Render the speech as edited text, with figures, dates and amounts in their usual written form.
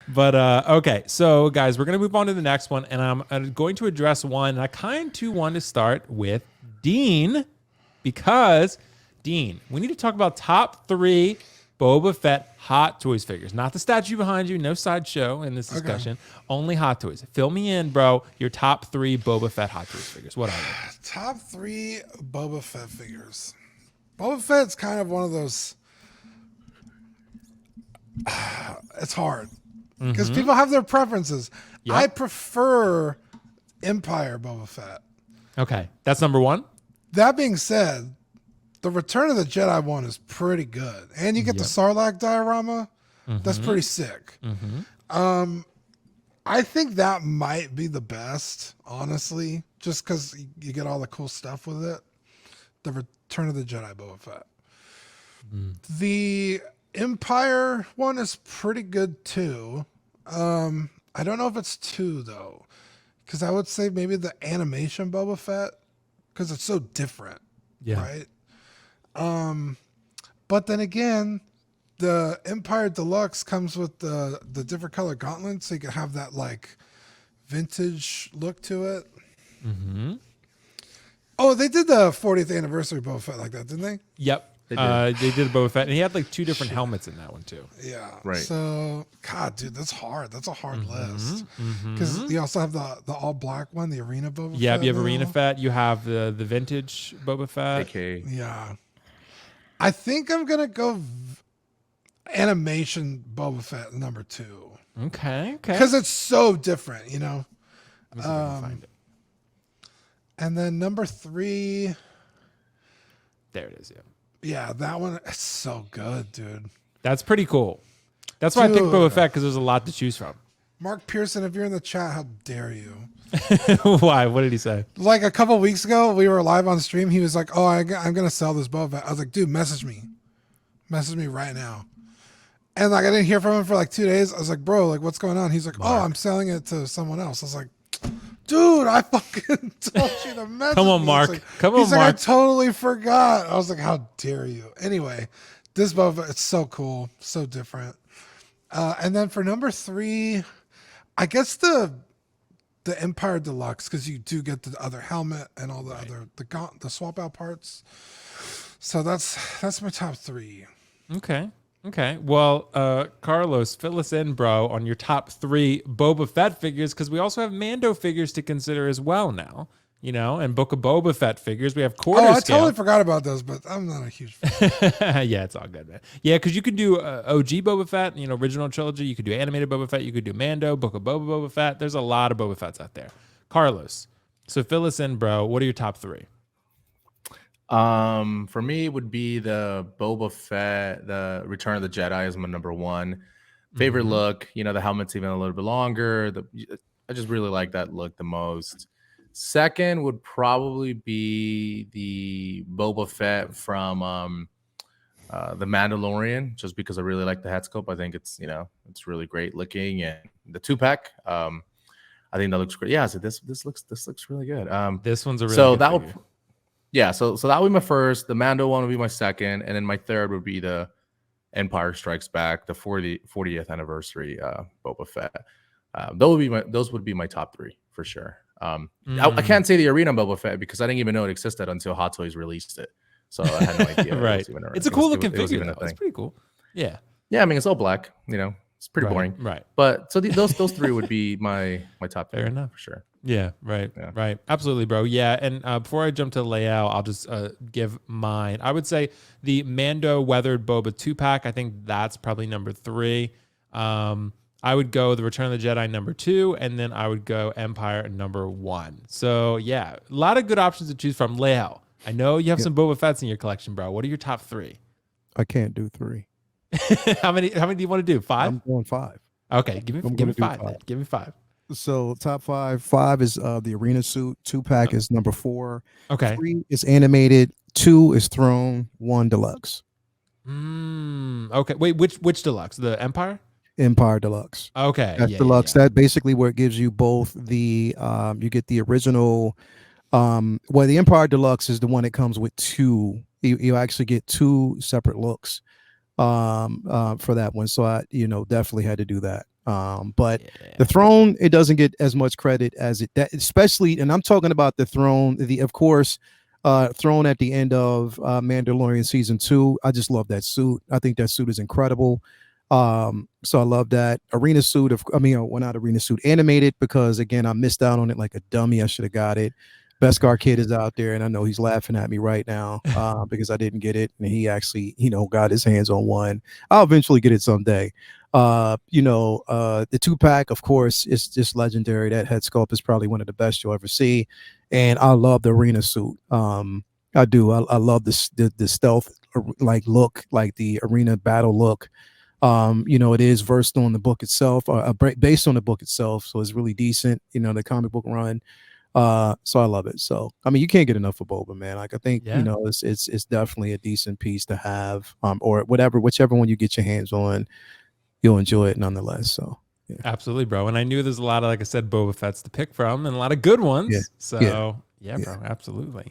But okay, so guys, we're gonna move on to the next one, and I'm going to address one. And I kind of want to start with Dean because Dean, we need to talk about top 3 Boba Fett Hot Toys figures, not the statue behind you. No sideshow in this discussion. Only Hot Toys. Fill me in, bro. Your top 3 Boba Fett Hot Toys figures. What are they? Top 3 Boba Fett figures. Boba Fett's kind of one of those. It's hard because people have their preferences. Yep. I prefer Empire Boba Fett. Okay, that's number 1. That being said, the Return of the Jedi one is pretty good, and you get the Sarlacc diorama. That's pretty sick. I think that might be the best, honestly, just because you get all the cool stuff with it. The Return of the Jedi Boba Fett. The Empire one is pretty good too. I don't know if it's 2 though, because I would say maybe the animation Boba Fett, because it's so different, right? But then again, the Empire Deluxe comes with the different color gauntlets, so you can have that like vintage look to it. Oh, they did the 40th anniversary Boba Fett like that, didn't they? Yep. They did Boba Fett, and he had like 2 different helmets in that one too. Yeah. Right. So, God, dude, that's hard. That's a hard list. Because you also have the all black one, the Arena Boba Fett. Yeah, you have Arena Fett. You have the vintage Boba Fett. Okay. Yeah. I think I'm gonna go animation Boba Fett number 2. Okay. Because it's so different, you know. Let me see if I can find it. And then number 3. There it is. Yeah. Yeah, that one. It's so good, dude. That's pretty cool. That's why I picked Boba Fett, because there's a lot to choose from. Mark Pearson, if you're in the chat, how dare you? Why? What did he say? Like a couple weeks ago, we were live on stream. He was like, "Oh, I'm gonna sell this Boba Fett." I was like, "Dude, message me right now." And like, I didn't hear from him for like 2 days. I was like, "Bro, like, what's going on?" He's like, "Oh, I'm selling it to someone else." I was like, "Dude, I fucking told you to message Come on, me." Mark. Like, Come on, he's like, Mark. "I totally forgot." I was like, "How dare you?" Anyway, this Boba Fett, it's so cool, so different. And then for number 3, I guess the Empire Deluxe, because you do get the other helmet and all the other the swap out parts. So that's my top 3. Okay. Well, Carlos, fill us in, bro, on your top 3 Boba Fett figures, because we also have Mando figures to consider as well now. You know, and Book of Boba Fett figures. We have quarter I scale. totally forgot about those, but I'm not a huge fan. Yeah, it's all good, man. Yeah, because you could do OG Boba Fett, you know, original trilogy. You could do animated Boba Fett. You could do Mando, Book of Boba Fett. There's a lot of Boba Fetts out there. Carlos, so fill us in, bro. What are your top 3? For me, it would be the Boba Fett, the Return of the Jedi is my number 1 favorite look. You know, the helmet's even a little bit longer. I just really like that look the most. Second would probably be the Boba Fett from the Mandalorian, just because I really like the head sculpt. I think it's really great looking, and the 2-pack. I think that looks great. Yeah, so this looks really good. This one's a really so good that figure. would. Yeah, so that would be my first. The Mando one would be my second, and then my third would be the Empire Strikes Back, the 40th anniversary Boba Fett. Those would be my top 3 for sure. I can't say the Arena Boba Fett because I didn't even know it existed until Hot Toys released it, so I had no idea. Right, it's a cool looking figure. It's pretty cool. Yeah. I mean, it's all black. You know, it's pretty boring. Right. But so those 3 would be my top 3. Fair enough, for sure. Yeah, right. Absolutely, bro. Yeah, and before I jump to the layout, I'll just give mine. I would say the Mando Weathered Boba 2-pack. I think that's probably number 3. I would go the Return of the Jedi number 2, and then I would go Empire number 1. So yeah, a lot of good options to choose from. Layout. I know you have some Boba Fetts in your collection, bro. What are your top 3? I can't do 3. How many do you want to do? 5? I'm going 5. Okay, give me 5. Then. Give me 5. So top 5. 5 is the Arena suit. 2-pack is number 4. Okay. 3 is animated. 2 is Throne. 1 deluxe. Okay. Wait, which deluxe? The Empire? Empire Deluxe. Okay. That's deluxe. That basically where it gives you both the you get the original well, the Empire Deluxe is the one that comes with 2. You actually get 2 separate looks for that one. So I definitely had to do that. But the throne, it doesn't get as much credit as it that, especially, and I'm talking about the throne, of course, throne at the end of Mandalorian season 2. I just love that suit. I think that suit is incredible. So I love that arena suit. Well, not arena suit, animated, because again, I missed out on it like a dummy. I should have got it. Beskar Kid is out there, and I know he's laughing at me right now because I didn't get it, and he actually, got his hands on one. I'll eventually get it someday. The 2-pack, of course, is just legendary. That head sculpt is probably one of the best you'll ever see, and I love the arena suit. I do. I love the stealth like look, like the arena battle look. It is versed on the book itself, based on the book itself, so it's really decent. The comic book run. So I love it. So you can't get enough of Boba, man. Like I think it's definitely a decent piece to have, or whichever one you get your hands on, you'll enjoy it nonetheless. So yeah. Absolutely, bro. And I knew there's a lot of, like I said, Boba Fett's to pick from, and a lot of good ones. Yeah. So yeah, bro, absolutely.